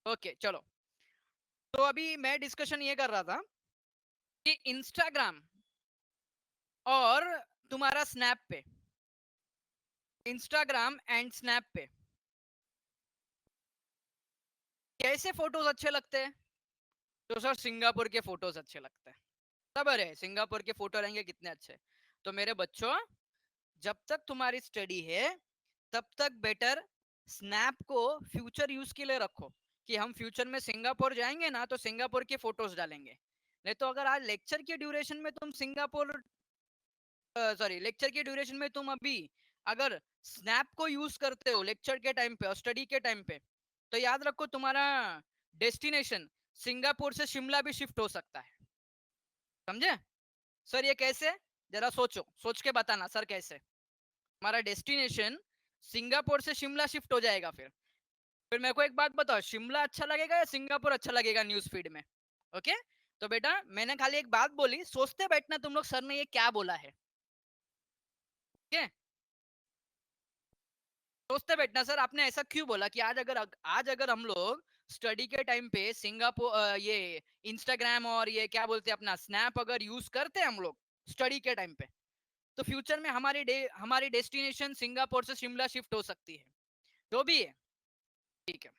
Okay चलो, तो अभी मैं डिस्कशन ये कर रहा था कि इंस्टाग्राम और तुम्हारा स्नैप पे, इंस्टाग्राम एंड स्नैप पे कैसे फोटोज अच्छे लगते हैं। तो सर सिंगापुर के फोटोज अच्छे लगते हैं। खबर है सिंगापुर के फोटो रहेंगे कितने अच्छे। तो मेरे बच्चों, जब तक तुम्हारी स्टडी है तब तक बेटर स्नैप को फ्यूचर यूज के लिए रखो, कि हम फ्यूचर में सिंगापुर जाएंगे ना तो सिंगापुर के फोटोज डालेंगे। नहीं तो अगर आज लेक्चर के ड्यूरेशन में तुम सिंगापुर, सॉरी लेक्चर के ड्यूरेशन में तुम अभी अगर स्नैप को यूज करते हो लेक्चर के टाइम पे और स्टडी के टाइम पे, तो याद रखो तुम्हारा डेस्टिनेशन सिंगापुर से शिमला भी शिफ्ट हो सकता है। समझे? सर ये कैसे? जरा सोचो, सोच के बताना सर कैसे। हमारा डेस्टिनेशन सिंगापुर से शिमला शिफ्ट हो जाएगा। फिर मेरे को एक बात बताओ, शिमला अच्छा लगेगा या सिंगापुर अच्छा लगेगा न्यूज फीड में? ओके, तो बेटा मैंने खाली एक बात बोली, सोचते बैठना तुम लोग सर ने ये क्या बोला है। ठीक है, सोचते बैठना सर आपने ऐसा क्यों बोला, कि आज अगर हम लोग स्टडी के टाइम पे सिंगापुर ये इंस्टाग्राम और ये क्या बोलते हैं अपना स्नैप अगर यूज करते हैं हम लोग स्टडी के टाइम पे, तो फ्यूचर में हमारी डेस्टिनेशन सिंगापुर से शिमला शिफ्ट हो सकती है। जो भी है ठीक है।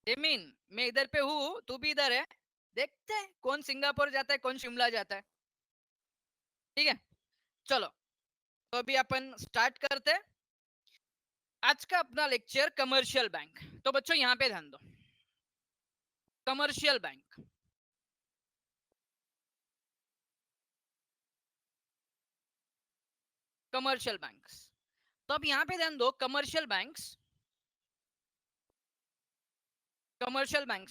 जमीन मैं इधर पे हूँ, तू भी इधर है, देखते हैं कौन सिंगापुर जाता है कौन शिमला जाता है। ठीक है, चलो तो अभी अपन स्टार्ट करते हैं आज का अपना लेक्चर कमर्शियल बैंक। तो बच्चों यहाँ पे ध्यान दो, कमर्शियल बैंक, कमर्शियल बैंक्स। तो अब यहाँ पे ध्यान दो, कमर्शियल बैंक्स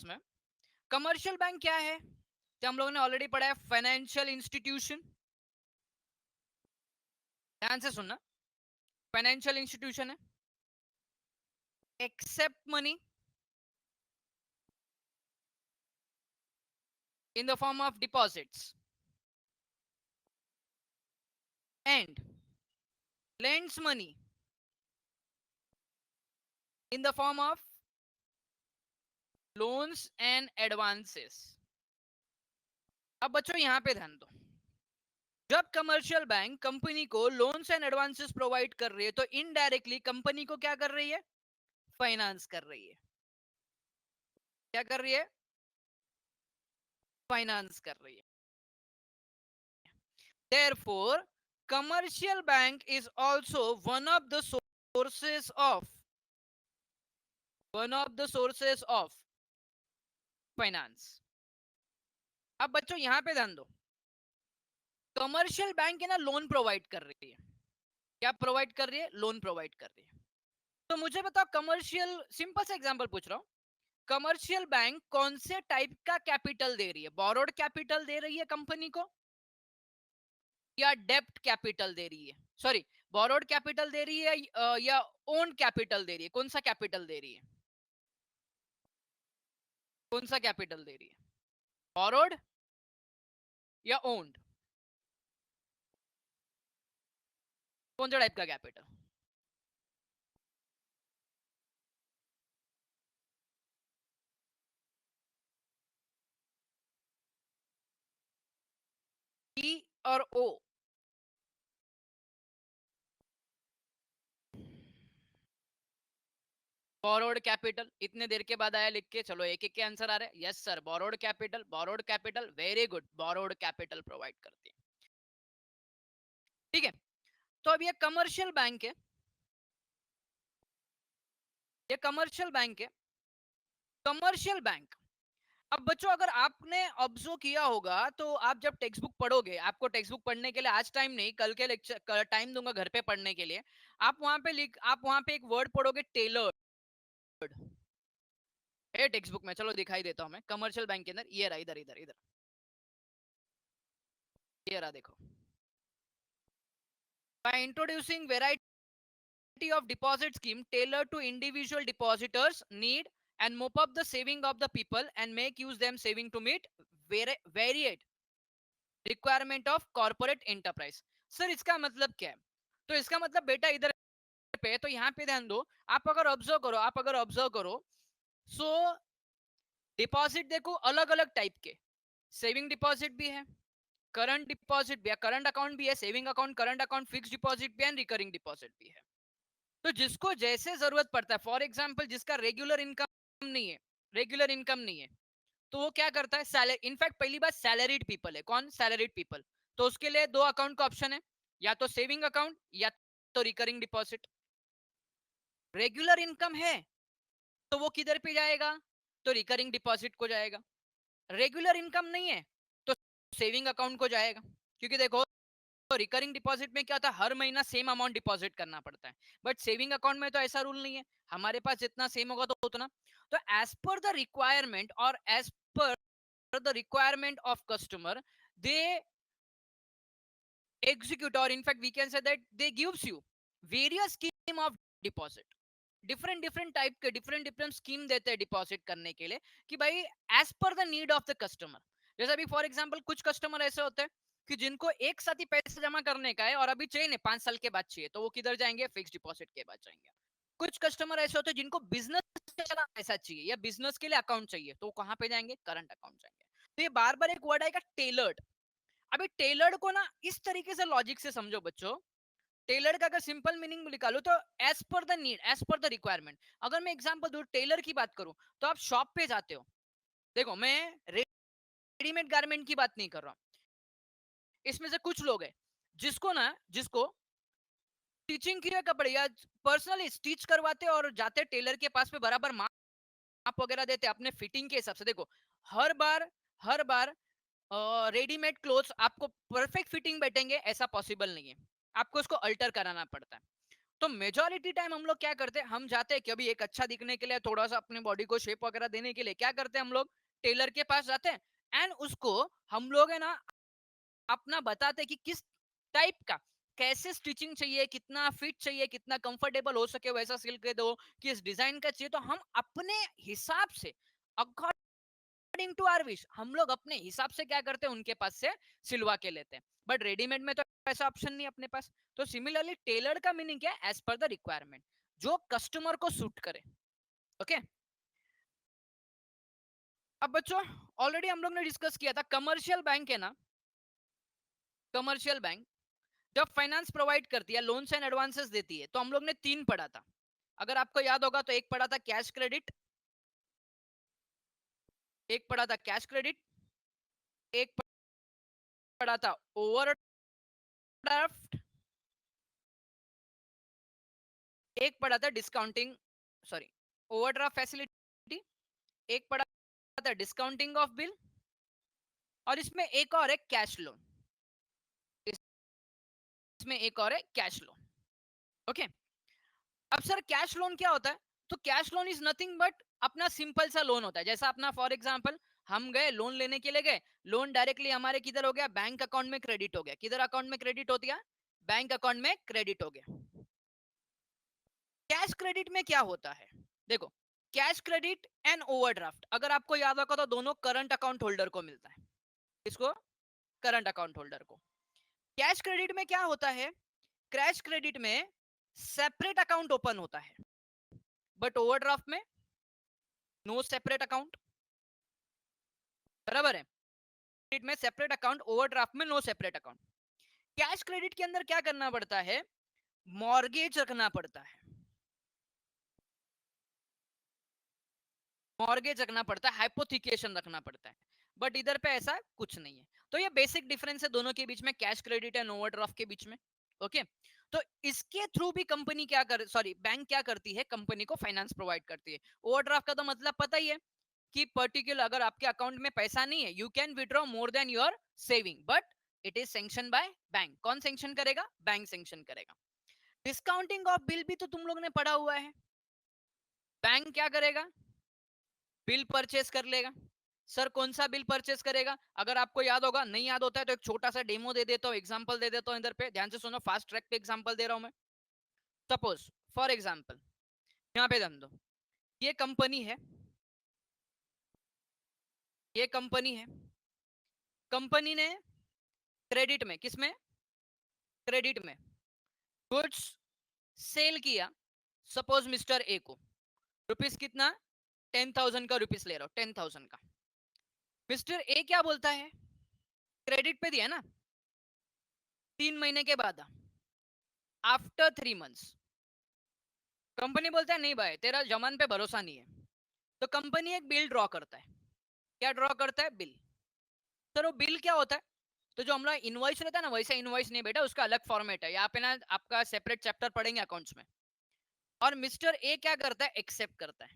में कमर्शियल बैंक क्या है, तो हम लोगों ने ऑलरेडी पढ़ा है फाइनेंशियल इंस्टीट्यूशन। ध्यान से सुनना, फाइनेंशियल इंस्टीट्यूशन है, except money in the form of deposits and lends money in the form of loans and advances। अब बच्चों यहां पे ध्यान दो, जब कमर्शियल बैंक कंपनी को लोन्स एंड एडवांसेस प्रोवाइड कर रही है तो इनडायरेक्टली कंपनी को क्या कर रही है, फाइनेंस कर रही है। क्या कर रही है, फाइनेंस कर रही है। Therefore commercial bank is also sources of one of the sources of finance। अब बच्चों यहां पे ध्यान दो, कमर्शियल बैंक है ना लोन प्रोवाइड कर रही है। क्या प्रोवाइड कर रही है, लोन प्रोवाइड कर रही है। तो मुझे बताओ कमर्शियल, सिंपल सा एग्जांपल पूछ रहा हूँ, कमर्शियल बैंक कौन से टाइप का कैपिटल दे रही है, बोरोड कैपिटल दे रही है कंपनी को या डेब्ट कैपिटल दे रही है, सॉरी बोरोड कैपिटल दे रही है या ओन कैपिटल दे रही है, कौन सा कैपिटल दे रही है, कौन सा कैपिटल दे रही है, बोरोड या ओन्ड, कौन सा टाइप का कैपिटल? ई और ओ, बोरोड कैपिटल इतने देर के बाद आया लिख के, चलो एक एक के आंसर आ रहे हैं। Yes sir, borrowed capital, borrowed capital, very good, borrowed capital provide करती है। ठीक है, तो अब ये कमर्शियल बैंक है, ये कमर्शियल बैंक है, कमर्शियल बैंक। अब बच्चों अगर आपने ऑब्जर्व किया होगा तो आप जब टेक्स्ट बुक पढ़ोगे, आपको टेक्स्ट बुक पढ़ने के लिए आज टाइम नहीं, कल के लेक्चर टाइम दूंगा घर पे पढ़ने के लिए। आप वहां पे एक वर्ड पढ़ोगे टेलर्ड है टेक्स्ट बुक में। चलो दिखाई देता हूं मैं, कमर्शियल बैंक के अंदर ये रहा, इधर इधर इधर ये रहा, देखो। By introducing variety of deposit scheme tailored to individual depositors need and mop up the saving of the people and make use them saving to meet varied requirement of corporate enterprise। Sir इसका मतलब क्या है? तो इसका मतलब बेटा इधर पे, तो यहाँ पे ध्यान दो, आप अगर ऑब्जर्व करो सो डिपॉजिट देखो अलग अलग टाइप के, सेविंग डिपॉजिट भी है, करंट डिपॉजिट भी है, करंट अकाउंट भी है, saving account, current account, fix deposit भी है, रिकरिंग डिपॉजिट भी है। तो जिसको जैसे जरूरत पड़ता है, फॉर एग्जाम्पल जिसका रेगुलर इनकम नहीं है, तो वो क्या करता है, सैलरी, इनफैक्ट पहली बात सैलरीड पीपल है, कौन, सैलरीड पीपल, तो उसके लिए दो अकाउंट का ऑप्शन है, या तो सेविंग अकाउंट या तो रिकरिंग डिपॉजिट। रेगुलर इनकम है तो वो किधर पे जाएगा, तो रिकरिंग डिपॉजिट को जाएगा। रेगुलर इनकम नहीं है तो सेविंग अकाउंट को जाएगा, क्योंकि देखो तो रिकरिंग डिपॉजिट में क्या होता है, हर महीना सेम अमाउंट डिपॉजिट करना पड़ता है, बट सेविंग अकाउंट में तो ऐसा रूल नहीं है, हमारे पास जितना सेम होगा तो उतना। तो एज पर द रिक्वायरमेंट और as per the requirement of customer, they execute, or in fact we can say that they gives you various scheme of deposit, different different type के डिफरेंट स्कीम देते हैं deposit करने के लिए, कि भाई as per the need of the customer. जैसे अभी फॉर एग्जांपल कुछ कस्टमर ऐसे होते हैं कि जिनको एक साथ ही पैसे जमा करने का है और अभी चाहिए नहीं, 5 साल के बाद चाहिए, तो वो किधर जाएंगे, फिक्स डिपॉजिट के बाद जाएंगे। कुछ कस्टमर ऐसे होते हैं जिनको बिजनेस पैसा चाहिए या बिजनेस के लिए अकाउंट चाहिए, तो वो कहाँ पे जाएंगे, करंट अकाउंट जाएंगे। तो ये बार बार एक वर्ड आएगा टेलर्ड। अभी टेलर्ड को ना इस तरीके से लॉजिक से समझो बच्चों, टेलर का अगर सिंपल मीनिंग निकालो तो as per the need, as per the requirement. अगर मैं एग्जांपल दूं, टेलर की बात करूं, तो आप शॉप पे जाते हो, देखो मैं रेडीमेड गारमेंट की बात नहीं कर रहा हूं, इसमें से कुछ लोग हैं जिसको स्टिचिंग के कपड़े या पर्सनली स्टिच करवाते और जाते टेलर के पास में बराबर माप वगैरह देते अपने फिटिंग के हिसाब से। देखो हर बार रेडीमेड क्लोथ्स आपको परफेक्ट फिटिंग बैठेंगे ऐसा पॉसिबल नहीं है, आपको उसको अल्टर कराना पड़ता है। तो मेजोरिटी टाइम हम लोग क्या करते हैं, हम जाते हैं कि अभी एक अच्छा दिखने के लिए, थोड़ा सा अपने बॉडी को शेप वगैरह देने के लिए क्या करते हैं हम लोग, टेलर के पास जाते हैं, एंड उसको हम लोग है ना अपना बताते हैं कि किस टाइप का, कैसे स्टिचिंग चाहिए, कितना फिट चाहिए, कितना कंफर्टेबल हो सके वैसा सिल के दो, किस डिजाइन का चाहिए, तो हम अपने हिसाब से अकॉर्डिंग टू आवर विश हम लोग अपने हिसाब से क्या करते हैं, उनके पास से सिलवा के लेते हैं। बट रेडीमेड में तो ऐसा ऑप्शन नहीं अपने पास। तो सिमिलरली टेलर का मीनिंग क्या है, एज पर द रिक्वायरमेंट, जो कस्टमर को सूट करे। ओके अब बच्चों ऑलरेडी हम लोग ने डिस्कस किया था, कमर्शियल बैंक है ना, कमर्शियल बैंक जब फाइनेंस प्रोवाइड करती है, लोन्स एंड एडवांसेस देती है, तो हम लोग ने 3 पढ़ा था। अगर आपको याद होगा तो एक पढ़ा था कैश क्रेडिट, एक पढ़ा था कैश क्रेडिट, एक पढ़ा था ओवरड्राफ्ट, एक पढ़ा था डिस्काउंटिंग, सॉरी ओवरड्राफ्ट फैसिलिटी, एक पढ़ा था डिस्काउंटिंग ऑफ बिल, और इसमें एक और है कैश लोन, इसमें एक और है कैश लोन। ओके अब सर कैश लोन क्या होता है, तो cash loan is nothing but अपना सिंपल सा लोन होता है। जैसा अपना फॉर एग्जांपल हम गए लोन लेने के लिए गए, लोन डायरेक्टली हमारे किधर हो गया, बैंक अकाउंट में क्रेडिट हो गया। किधर अकाउंट में क्रेडिट हो गया, बैंक अकाउंट में क्रेडिट हो गया। कैश क्रेडिट में क्या होता है, देखो कैश क्रेडिट एंड ओवरड्राफ्ट अगर आपको याद होगा तो दोनों करंट अकाउंट होल्डर को मिलता है। इसको करंट अकाउंट होल्डर को। कैश क्रेडिट में क्या होता है, कैश क्रेडिट में सेपरेट अकाउंट ओपन होता है, बट ओवरड्राफ्ट में नो सेपरेट अकाउंट, बराबर है। क्रेडिट में सेपरेट अकाउंट, ओवरड्राफ्ट में no separate account. Cash credit के अंदर क्या करना पड़ता है, मॉर्गेज रखना पड़ता है, मॉर्गेज रखना पड़ता है, हाइपोथिकेशन रखना पड़ता है। बट इधर पे ऐसा कुछ नहीं है। तो ये बेसिक डिफरेंस है दोनों के बीच में, कैश क्रेडिट एंड ओवरड्राफ्ट के बीच में। ओके तो इसके थ्रू भी कंपनी क्या कर, सॉरी बैंक क्या करती है, कंपनी को फाइनेंस प्रोवाइड करती है। ओवरड्राफ्ट का तो मतलब पता ही है कि पर्टिकुलर अगर आपके अकाउंट में पैसा नहीं है, you can withdraw more than your saving, but it is sanction by bank. कौन सैंक्शन करेगा, बैंक सैंक्शन करेगा। डिस्काउंटिंग ऑफ बिल भी तो तुम लोग ने पढ़ा हुआ है, बैंक क्या करेगा, बिल परचेस कर लेगा। सर कौन सा बिल परचेस करेगा, अगर आपको याद होगा, नहीं याद होता है तो एक छोटा सा डेमो दे देता हूँ, एग्जांपल दे देता हूँ, इधर पे ध्यान से सुनो, फास्ट ट्रैक पे एग्जांपल दे रहा हूँ मैं। सपोज फॉर एग्जांपल यहाँ पे ध्यान दो, ये कंपनी है, ये कंपनी है, कंपनी ने क्रेडिट में, किसमें, क्रेडिट में गुड्स सेल किया, सपोज मिस्टर ए को, रुपीस कितना, 10,000 का रुपीस ले रहा हूँ, 10,000 का। मिस्टर ए क्या बोलता है, क्रेडिट पे दिया ना 3 महीने के बाद, आफ्टर 3 मंथ्स कंपनी बोलता है नहीं भाई तेरा जमान पे भरोसा नहीं है, तो कंपनी एक बिल ड्रॉ करता है। क्या ड्रॉ करता है, बिल। सर वो बिल क्या होता है, तो जो हमारा इनवॉइस रहता है ना वैसा इनवॉइस नहीं बेटा, उसका अलग फॉर्मेट है, यहाँ पे ना आपका सेपरेट चैप्टर पढ़ेंगे अकाउंट्स में। और मिस्टर ए क्या करता है, एक्सेप्ट करता है,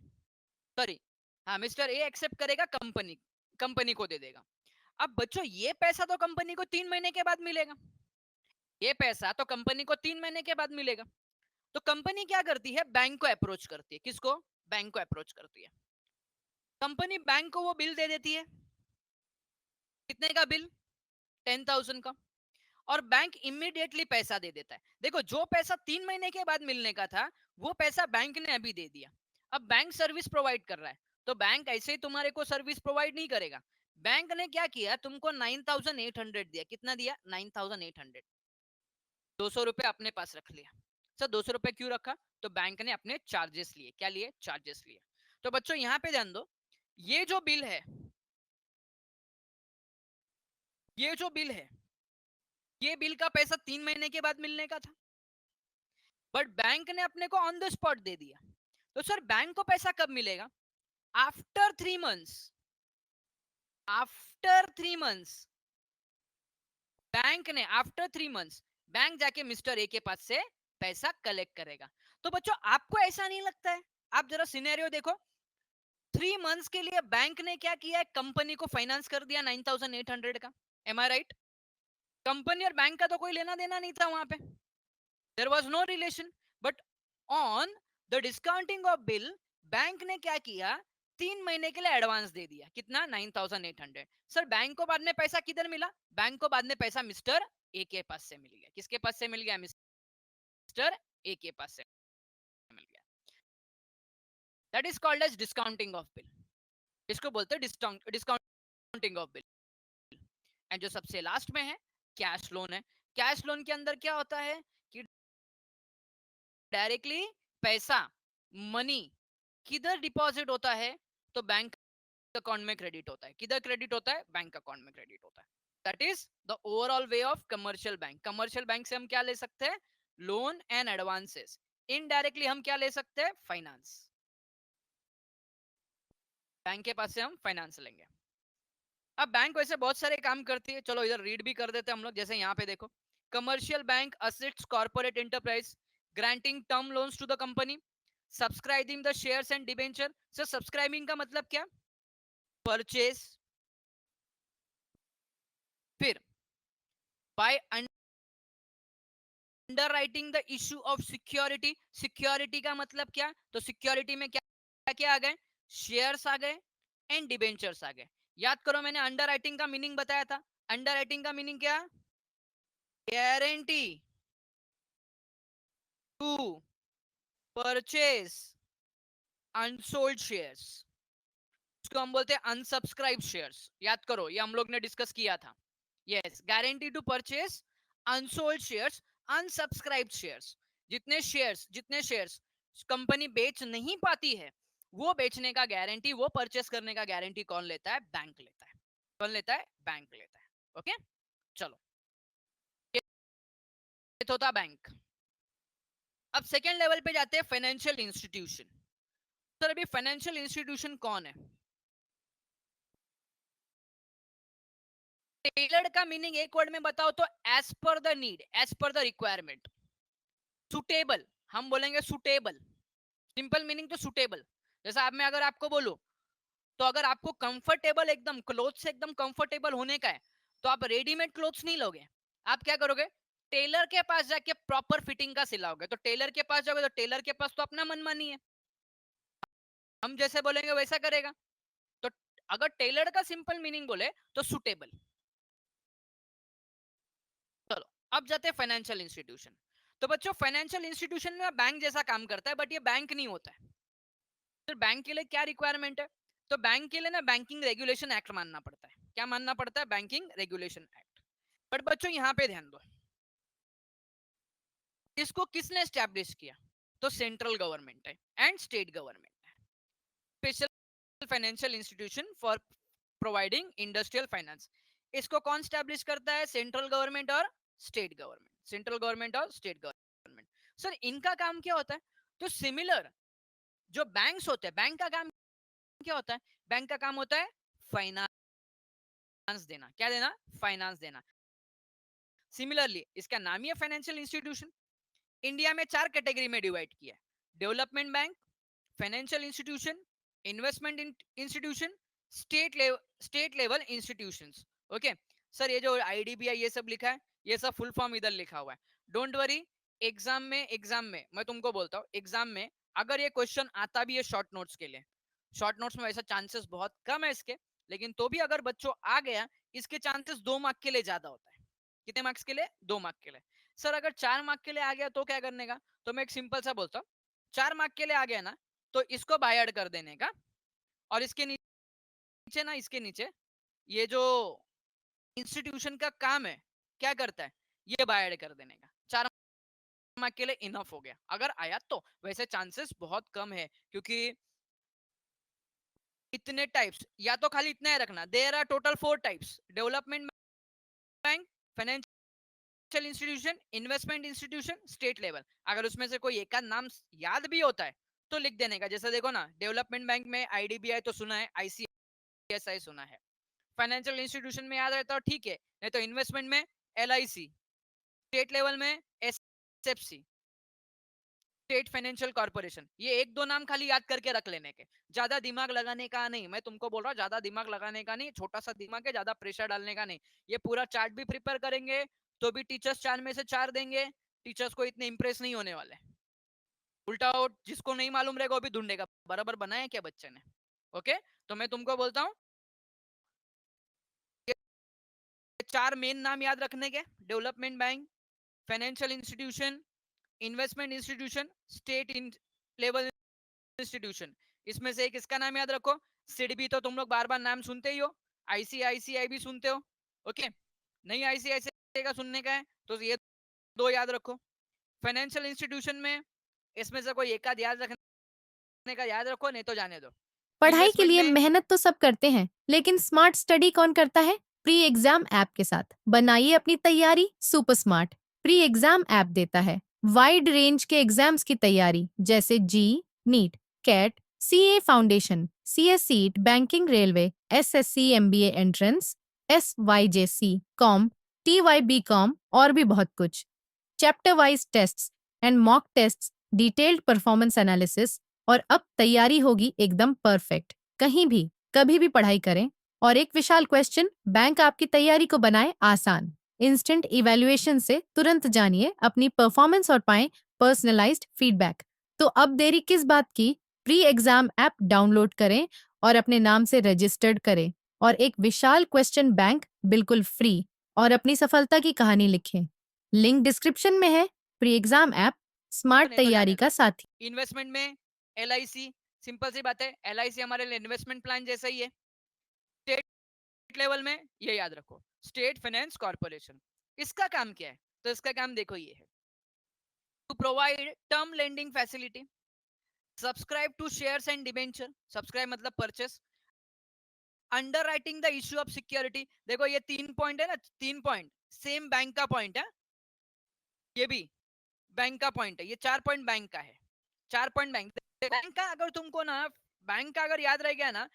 सॉरी हाँ मिस्टर ए एक्सेप्ट करेगा, कंपनी कंपनी को दे देगा। अब बच्चों ये पैसा तो कंपनी को 3 महीने के बाद मिलेगा, ये पैसा तो कंपनी को 3 महीने के बाद मिलेगा। तो कंपनी क्या करती है, बैंक को अप्रोच करती है, किसको, बैंक को अप्रोच करती है। कंपनी बैंक को वो बिल दे देती है, कितने का बिल, 10,000 का। और बैंक इमीडिएटली पैसा दे देता है। देखो जो पैसा 3 महीने के बाद मिलने का था वो पैसा बैंक ने अभी दे दिया। अब बैंक सर्विस प्रोवाइड कर रहा है, तो बैंक ऐसे ही तुम्हारे को सर्विस प्रोवाइड नहीं करेगा। बैंक ने क्या किया, तुमको 9,800 दिया, कितना दिया, 9,800। 200 रुपए अपने पास रख लिया। सर 200 रुपए क्यों रखा, तो बैंक ने अपने चार्जेस लिए, क्या लिए, चार्जेस लिए। तो बच्चों यहाँ पे ध्यान दो, ये जो बिल है, ये जो बिल है, ये बिल का पैसा 3 महीने के बाद मिलने का था, बट बैंक ने अपने को ऑन द स्पॉट दे दिया। तो सर बैंक को पैसा कब मिलेगा, after 3 months, after 3 months bank ने, आफ्टर 3 मंथ्स बैंक जाके मिस्टर ए के पास से पैसा कलेक्ट करेगा। तो बच्चों आपको ऐसा नहीं लगता है, आप जरा सिनेरियो देखो, 3 मंथ्स के लिए बैंक ने क्या किया है, कंपनी को फाइनेंस कर दिया 9,800 का, एम आई राइट। कंपनी और बैंक का तो कोई लेना देना नहीं था वहां पे, there was no relation, but on the discounting of bill bank ने क्या किया, 3 महीने के लिए एडवांस दे दिया, कितना, 9,800। सर बैंक को बाद में पैसा किधर मिला, बैंक को बाद में पैसा मिस्टर ए के पास से मिल गया, किसके पास से मिल गया, मिस्टर ए के पास से मिल गया। That is called as discounting of bill, इसको बोलते हैं डिस्काउंटिंग ऑफ बिल। एंड जो सबसे लास्ट में है कैश लोन है। कैश लोन के अंदर क्या होता है कि डायरेक्टली पैसा, मनी किधर डिपॉजिट होता है, तो बैंक अकाउंट में क्रेडिट होता है, किधर क्रेडिट होता है, बैंक अकाउंट में क्रेडिट होता है। That is the overall way of commercial bank. Commercial bank से हम क्या ले सकते हैं, लोन एंड एडवांसेस। इनडायरेक्टली हम क्या ले सकते हैं, फाइनेंस, बैंक के पास से हम फाइनेंस लेंगे। अब बैंक वैसे बहुत सारे काम करती है, चलो इधर रीड भी कर देते हैं हम लोग, जैसे यहाँ पे देखो, commercial bank assists corporate enterprise granting term loans to the company, subscribing the shares and debenture. Sir subscribing का मतलब क्या, परचेज, फिर by underwriting the issue of security. Security का मतलब क्या, तो सिक्योरिटी में क्या क्या आ गए, शेयर्स आ गए एंड डिबेंचर्स आ गए। याद करो मैंने अंडर राइटिंग का मीनिंग बताया था, अंडर राइटिंग का मीनिंग क्या, guarantee to purchase unsold shares, इसको हम बोलते हैं अनसब्सक्राइब शेयर्स। याद करो ये हम लोग ने डिस्कस किया था। Yes, guarantee to purchase unsold shares, unsubscribed shares. जितने शेयर्स कंपनी बेच नहीं पाती है वो बेचने का गारंटी, वो परचेस करने का गारंटी कौन लेता है, बैंक लेता है। कौन लेता है, बैंक लेता है। ओके चलो, ये तो था बैंक। अब सेकेंड लेवल पे जाते हैं फाइनेंशियल इंस्टीट्यूशन। सर अभी फाइनेंशियल इंस्टीट्यूशन कौन है, टेलर्ड का मीनिंग एक वर्ड में बताओ तो as per the need, as per the requirement. Suitable, हम बोलेंगे सुटेबल, सिंपल मीनिंग तो सुटेबल। जैसा अब मैं अगर आपको बोलूं, तो अगर आपको कंफर्टेबल, एकदम क्लोथ से एकदम कंफर्टेबल होने का है, तो आप रेडीमेड क्लोथ्स नहीं लोगे, आप क्या करोगे, टेलर के पास जाके प्रॉपर फिटिंग का सिलाओगे। तो टेलर के पास जाओगे तो टेलर के पास तो अपना मनमानी है, हम जैसे बोलेंगे वैसा करेगा। तो अगर टेलर का सिंपल मीनिंग बोले तो सुटेबल। चलो अब जाते हैं फाइनेंशियल इंस्टीट्यूशन। तो बच्चों फाइनेंशियल इंस्टीट्यूशन में बैंक जैसा काम करता है, बट ये बैंक नहीं होता है। तो बैंक के लिए क्या रिक्वायरमेंट है, तो बैंक के लिए ना बैंकिंग रेगुलेशन एक्ट मानना पड़ता है। क्या मानना पड़ता है, बैंकिंग रेगुलेशन एक्ट। बट बच्चों यहाँ पे ध्यान दो, इसको किसने एस्टैब्लिश किया, तो सेंट्रल गवर्नमेंट है एंड स्टेट गवर्नमेंट है। Special financial institution for providing industrial finance. इसको कौन स्टैब्लिश करता है? सेंट्रल गवर्नमेंट और स्टेट गवर्नमेंट। सेंट्रल गवर्नमेंट और स्टेट गवर्नमेंट। सर इनका काम क्या होता है? तो सिमिलर जो बैंक्स होते हैं, बैंक का काम क्या होता है? बैंक का काम होता है फाइनेंस देना। क्या देना? फाइनेंस देना। सिमिलरली इसका नाम ही है फाइनेंशियल इंस्टीट्यूशन। इंडिया में 4 कैटेगरी में डिवाइड किया है: development bank, financial institution, investment institution, state level institutions. Okay sir, ये जो आईडीबीआई ये सब लिखा है, ये सब फुल फॉर्म इधर लिखा हुआ है। डोंट वरी, एग्जाम में मैं तुमको बोलता हूँ, एग्जाम में अगर ये क्वेश्चन आता भी है शॉर्ट नोट्स के लिए, शॉर्ट नोट्स में वैसा चांसेस बहुत कम है इसके, लेकिन तो भी अगर बच्चों आ गया, इसके चांसेस 2 मार्क के लिए ज्यादा होता है। कितने मार्क्स के लिए? 2 मार्क के लिए। सर अगर 4 मार्क के लिए आ गया तो क्या करने का? तो मैं एक सिंपल सा बोलता हूँ, 4 मार्क के लिए आ गया ना, तो इसको बाय ऐड कर देने का, और इसके नीचे ना, इसके नीचे ये जो इंस्टीट्यूशन का काम है क्या करता है, ये बाय ऐड कर देने का। 4 मार्क के लिए इनफ हो गया अगर आया तो। वैसे चांसेस बहुत कम है, क्योंकि इतने टाइप्स, या तो खाली इतना ही रखना, there are total 4 types: development bank, financial institution, investment institution, state level. अगर उसमें से कोई एक नाम याद भी होता है तो लिख देने का। जैसे देखो ना, डेवलपमेंट बैंक में आईडीबीआई तो सुना है, आईसीआईसीआई सुना है। फाइनेंशियल इंस्टीट्यूशन में याद रहता हो ठीक है, नहीं तो इन्वेस्टमेंट में एलआईसी, स्टेट लेवल में एसएफसी, स्टेट फाइनेंशियल कॉर्पोरेशन। ये एक दो नाम खाली याद करके रख लेने के, ज्यादा दिमाग लगाने का नहीं। मैं तुमको बोल रहा हूँ ज्यादा दिमाग लगाने का नहीं, छोटा सा दिमाग है, ज्यादा प्रेशर डालने का नहीं। ये पूरा चार्ट भी प्रिपेयर करेंगे तो भी टीचर्स 4 में से 4 देंगे, टीचर्स को इतने इंप्रेस नहीं होने वाले। उल्टा वो जिसको नहीं मालूम रहेगा वो भी ढूंढेगा बराबर बनाया क्या बच्चे ने। ओके, तो मैं तुमको बोलता हूँ 4 मेन नाम याद रखने के: development bank, financial institution, investment institution, state level institution. इसमें से एक इसका नाम याद रखो। सिडबी तो तुम लोग बार बार नाम सुनते ही हो, आईसीआईसीआई भी सुनते हो। ओके, नहीं आईसीआईसीआई का सुनने का है तो ये 2 याद रखो। फाइनेंशियल इंस्टीट्यूशन में इसमें से कोई एक आध याद रखने का याद रखो, नहीं तो जाने दो। पढ़ाई के इन्वेस्टमेंट लिए में मेहनत तो सब करते हैं, लेकिन स्मार्ट स्टडी कौन करता है? प्री एग्जाम ऐप के साथ बनाइए अपनी तैयारी super smart. Pre exam app देता है वाइड रेंज के एग्जाम्स की तैयारी, जैसे JEE, NEET, CAT, CA foundation, CS seat, banking, railway, SSC, MBA entrance, SYJC, com, TYB com और भी बहुत कुछ। Chapter wise tests and mock tests, detailed performance analysis, और अब तैयारी होगी एकदम परफेक्ट। कहीं भी कभी भी पढ़ाई करें, और एक विशाल क्वेश्चन बैंक आपकी तैयारी को बनाए आसान। इंस्टेंट इवैल्यूएशन से तुरंत जानिए अपनी परफॉर्मेंस और पाएं पर्सनलाइज्ड फीडबैक। तो अब देरी किस बात की? प्री एग्जाम ऐप डाउनलोड करें और अपने नाम से रजिस्टर्ड करें, और एक विशाल क्वेश्चन बैंक बिल्कुल फ्री, और अपनी सफलता की कहानी लिखें। लिंक डिस्क्रिप्शन में है। प्री एग्जाम ऐप स्मार्ट नहीं तो तैयारी जाने का दो। साथी। इन्वेस्टमेंट में एलआईसी, सिंपल सी बात है, एलआईसी हमारे लिए इन्वेस्टमेंट प्लान जैसा ही है। स्टेट लेवल में ये याद रखो, स्टेट फाइनेंस कॉर्पोरेशन। इसका काम क्या है? तो इसका काम देखो ये है, to provide term lending facility, subscribe to shares and debenture. Subscribe मतलब purchase, underwriting the issue of security. देखो ये 3 पॉइंट है ना, 3 पॉइंट सेम बैंक का पॉइंट है, ये भी बैंक का पॉइंट है, ये 4 पॉइंट बैंक का है। 4 पॉइंट बैंक का अगर तुमको ना, बैंक का अगर याद रह गया ना,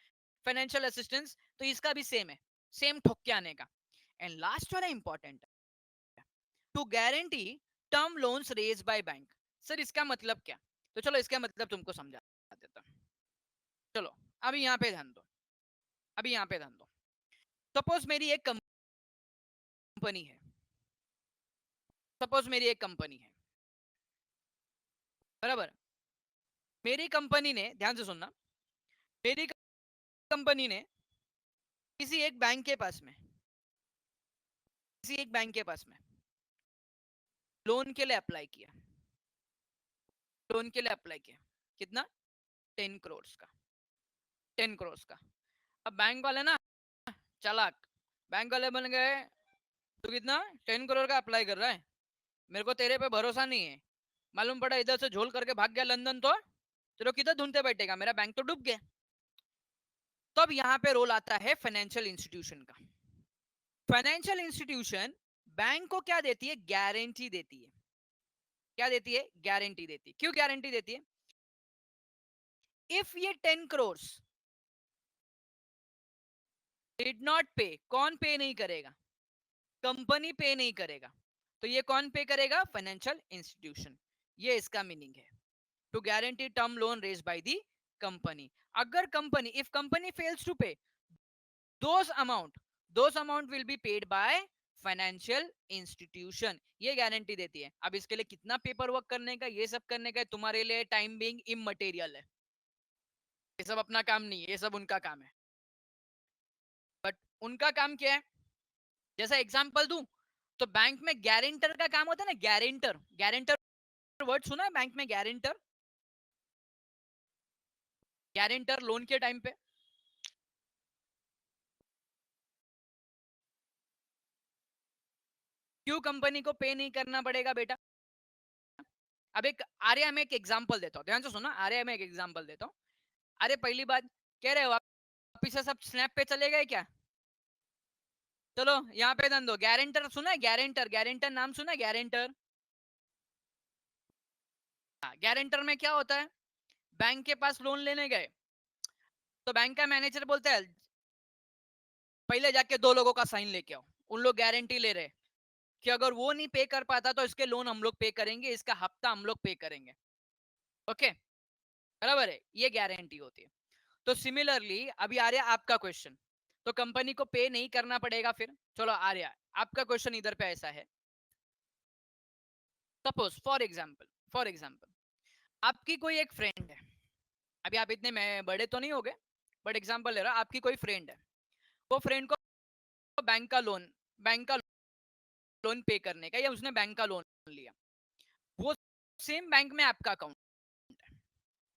फाइनेंशियल असिस्टेंस, तो इसका भी सेम है, सेम ठोक के आने का। एंड लास्ट वाला इंपॉर्टेंट है, to guarantee term loans raise by bank. Sir इसका मतलब क्या? तो चलो इसका मतलब तुमको समझा देता हूं। चलो अभी यहाँ पे ध्यान दो, अभी यहाँ पे ध्यान दो। सपोज मेरी एक कंपनी है, सपोज मेरी एक कंपनी है, बराबर। मेरी कंपनी ने, ध्यान से सुनना, मेरी कंपनी ने किसी एक बैंक के पास में, किसी एक बैंक के पास में लोन के लिए अप्लाई किया, लोन के लिए अप्लाई किया। कितना? 10 करोड़ का, 10 करोड़ का। अब बैंक वाले ना चालाक, बैंक वाले बन गए, तू कितना 10 करोड़ का अप्लाई कर रहा है, मेरे को तेरे पे भरोसा नहीं है। मालूम पड़ा इधर से झोल करके भाग गया लंदन, तो तेरे को किधर ढूंढते बैठेगा, मेरा बैंक तो डूब गया। तो अब यहाँ पे रोल आता है फाइनेंशियल इंस्टीट्यूशन का। फाइनेंशियल इंस्टीट्यूशन बैंक को क्या देती है? गारंटी देती है। क्या देती है? गारंटी देती है। क्यों गारंटी देती है? इफ ये 10 करोड़ डिड नॉट पे, कौन पे नहीं करेगा? कंपनी पे नहीं करेगा। तो ये कौन पे करेगा? Financial institution. ये इसका मीनिंग है, to guarantee term loan raise by the company. अगर company, if company fails to pay, those amount will be paid by financial institution. ये गारंटी देती है। अब इसके लिए कितना पेपर वर्क करने का, ये सब करने का, तुम्हारे लिए टाइम बीइंग इमटेरियल है। ये सब अपना काम नहीं है, ये सब उनका काम है। बट उनका काम क्या है? जैसा एग्जांपल दूं तो बैंक में गारंटर का काम होता है ना, गारंटर। गारंटर वर्ड सुना है बैंक में? गारंटर, गारंटर लोन के टाइम पे क्यों कंपनी को पे नहीं करना पड़ेगा बेटा? अब एक आर्या में एक एग्जांपल देता हूँ, ध्यान से सुना। आर्या में एक एग्जांपल देता हूँ। अरे पहली बात कह रहे हो वापिस से सब स्नैप पे चले गए क्या? चलो यहाँ पे दन दो। गारंटर सुना है? गारंटर, गारंटर नाम सुना है? गारंटर, गारंटर में क्या होता है? बैंक के पास लोन लेने गए तो बैंक का मैनेजर बोलता है पहले जाके 2 लोगों का साइन लेके आओ। उन लोग गारंटी ले रहे कि अगर वो नहीं पे कर पाता तो इसके लोन हम लोग पे करेंगे, इसका हफ्ता हम लोग पे करेंगे। ओके, बराबर है? ये गारंटी होती है। तो सिमिलरली अभी आ रहा आपका क्वेश्चन, तो कंपनी को पे नहीं करना पड़ेगा फिर। चलो आ रहा आपका क्वेश्चन इधर पे ऐसा है। सपोज फॉर एग्जांपल आपकी कोई एक फ्रेंड है। अभी आप इतने बड़े तो नहीं हो गए, बट एग्जांपल ले रहा, आपकी कोई फ्रेंड है। वो फ्रेंड को बैंक का लोन पे करने का, या उसने बैंक का लोन लिया, वो सेम बैंक में आपका अकाउंट है,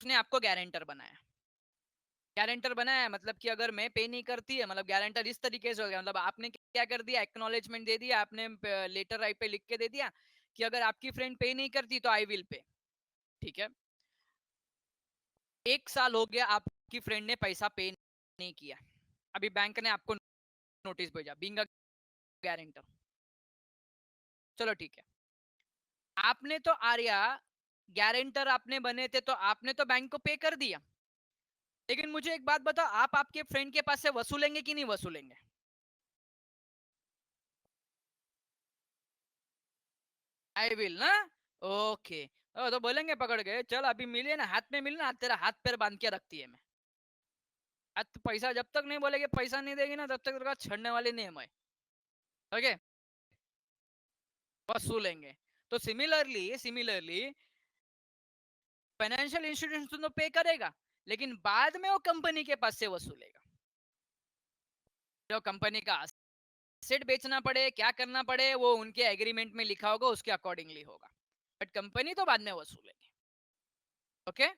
उसने आपको गारंटर बनाया। गारंटर बनाया मतलब कि अगर मैं पे नहीं करती है, मतलब गारंटर इस तरीके से हो गया, मतलब आपने क्या कर दिया? एक्नॉलेजमेंट दे दिया आपने, लेटर राइट पे लिख के दे दिया कि अगर आपकी फ्रेंड पे नहीं करती तो आई विल पे। ठीक है, 1 साल हो गया आपकी फ्रेंड ने पैसा पे नहीं किया। अभी बैंक ने आपको नोटिस भेजा बीइंग अ गारंटर। चलो ठीक है, आपने तो आर्या गारंटर आपने बने थे तो आपने तो बैंक को पे कर दिया। लेकिन मुझे एक बात बताओ, आप आपके फ्रेंड के पास से वसूलेंगे कि नहीं वसूलेंगे? आई विल ना। ओके, तो बोलेंगे पकड़ गए, चल अभी मिले ना, हाथ में मिले ना, तेरा हाथ पैर बांध के रखती है मैं। आज तो पैसा जब तक नहीं बोलेगे, पैसा नहीं देगी ना, तब तक तेरा छड़ने वाले नहीं है मैं। ओके, वसूलेंगे। तो सिमिलरली फाइनेंशियल इंस्टीट्यूशन तो पे करेगा, लेकिन बाद में वो कंपनी के पास से वसूलेगा। जो कंपनी का एसेट बेचना पड़े, क्या करना पड़े, वो उनके एग्रीमेंट में लिखा होगा, उसके अकॉर्डिंगली होगा। बट कंपनी तो बाद में वसूलेगी। ओके,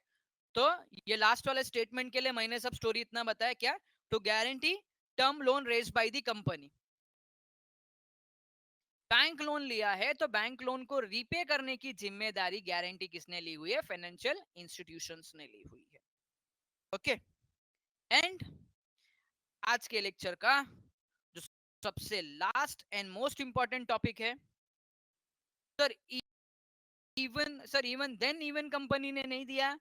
तो ये लास्ट वाले स्टेटमेंट के लिए मैंने सब स्टोरी इतना बताया क्या? To guarantee term loan raise by the company. Bank loan लिया है तो बैंक लोन को रीपे करने की जिम्मेदारी, गारंटी किसने ली हुई है? फाइनेंशियल इंस्टीट्यूशंस ने ली हुई है। ओके, एंड आज के लेक्चर का जो सबसे last and most important topic है, sir even then even company ने नहीं दिया,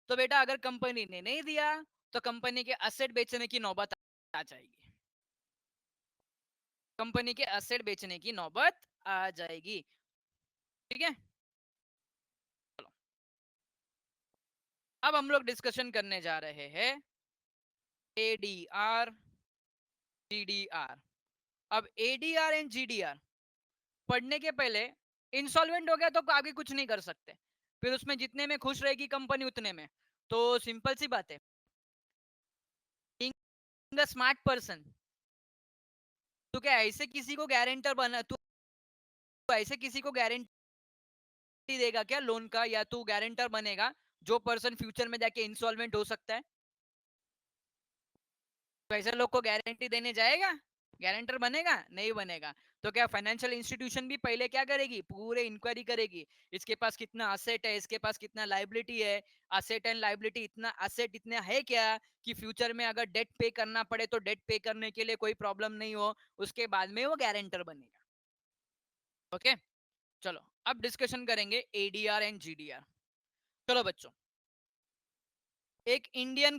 तो बेटा अगर कंपनी ने नहीं दिया तो कंपनी के असेट बेचने की नौबत आ जाएगी। कंपनी के असेट बेचने की नौबत आ जाएगी। ठीक है, चलो अब हम लोग डिस्कशन करने जा रहे हैं एडीआर जीडीआर। अब एडीआर एंड जीडीआर पढ़ने के पहले, इंसॉल्वेंट हो गया तो आगे कुछ नहीं कर सकते, फिर उसमें जितने में खुश रहेगी कंपनी उतने में। तो सिंपल सी बात है, बीइंग अ स्मार्ट पर्सन, तू क्या ऐसे किसी को गारंटर बना, तू ऐसे किसी को गारंटी देगा क्या लोन का, या तू गारंटर बनेगा जो पर्सन फ्यूचर में जाके इंसॉल्वेंट हो सकता है? तो ऐसे लोग को गारंटी देने जाएगा? गारंटर बनेगा? नहीं बनेगा। तो क्या फाइनेंशियल इंस्टीट्यूशन भी पहले क्या करेगी? पूरे इंक्वायरी करेगी। इसके पास कितना असेट है, इसके पास कितना लायबिलिटी है, असेट एंड लायबिलिटी, इतना असेट इतना है क्या कि फ्यूचर में अगर डेट पे करना पड़े तो डेट पे करने के लिए कोई प्रॉब्लम नहीं हो, उसके बाद में वो गारंटर बनेगा। ओके, चलो अब डिस्कशन करेंगे एडीआर एंड जीडीआर। चलो बच्चों, एक इंडियन